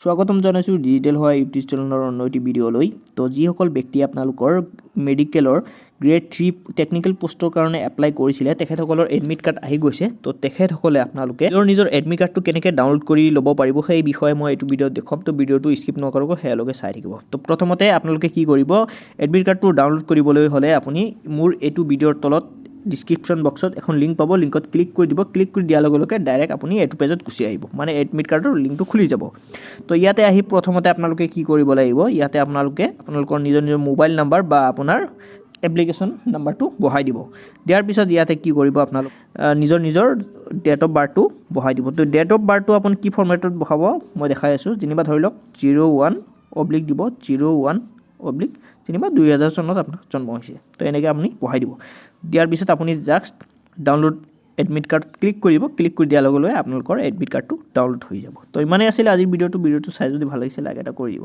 স্বাগতম জনাইছোঁ ডিজিটেল হোৱা ইউটিউব চেনেলৰ অন্য এটি ভিডিঅ'লৈ। তো যিসকল ব্যক্তি আপোনালোকৰ মেডিকেলৰ গ্ৰেড 3 টেকনিকেল পোষ্টৰ কাৰণে এপ্লাই কৰিছিলে তেখেতসকলৰ এডমিট কাৰ্ড আহি গৈছে। তো তেখেতসকলে আপোনালোকে নিজৰ এডমিট কাৰ্ডটো কেনেকৈ ডাউনলোড কৰি ল'ব পাৰিব সেই বিষয়ে মই এইটো ভিডিঅ'ত দেখুৱাম। তো ভিডিঅ'টো স্কিপ নকৰিব, সেয়ালৈকে চাই থাকিব। তো প্ৰথমতে আপোনালোকে কি কৰিব, এডমিট কাৰ্ডটো ডাউনলোড কৰিবলৈ হ'লে আপুনি মোৰ এইটো ভিডিঅ'ৰ তলত ডিসক্ৰিপশন বক্সত এখন লিংক পাব, লিংকত ক্লিক কৰি দিব। ক্লিক কৰি দিয়াৰ লগে লগে ডাইৰেক্ট আপুনি এইটো পেজত গুচি আহিব, মানে এডমিট কাৰ্ডৰ লিংকটো খুলি যাব। তো ইয়াতে আহি প্ৰথমতে আপোনালোকে কি কৰিব লাগিব, ইয়াতে আপোনালোকৰ নিজৰ মোবাইল নাম্বাৰ বা আপোনাৰ এপ্লিকেশ্যন নাম্বাৰটো বহাই দিব। দিয়াৰ পিছত ইয়াতে কি কৰিব, আপোনালোক নিজৰ ডেট অফ বাৰ্থটো বহাই দিব। তো ডেট অফ বাৰ্থটো আপুনি কি ফৰ্মেটত বহাব মই দেখাই আছোঁ। যেনিবা ধৰি লওক 01 দিব, 01 যেনিবা 2000 চনত আপোনাৰ জন্ম হৈছে। তো এনেকৈ আপুনি বহাই দিব। দিয়াৰ পিছত আপুনি just download admit card click কৰিব। ক্লিক কৰি দিয়াৰ লগে লগে আপোনালোকৰ এডমিট কাৰ্ডটো ডাউনলোড হৈ যাব। তো ইমানেই আছিলে আজিৰ ভিডিঅ'টো চাই যদি ভাল লাগিছে লাইক এটা কৰি দিব।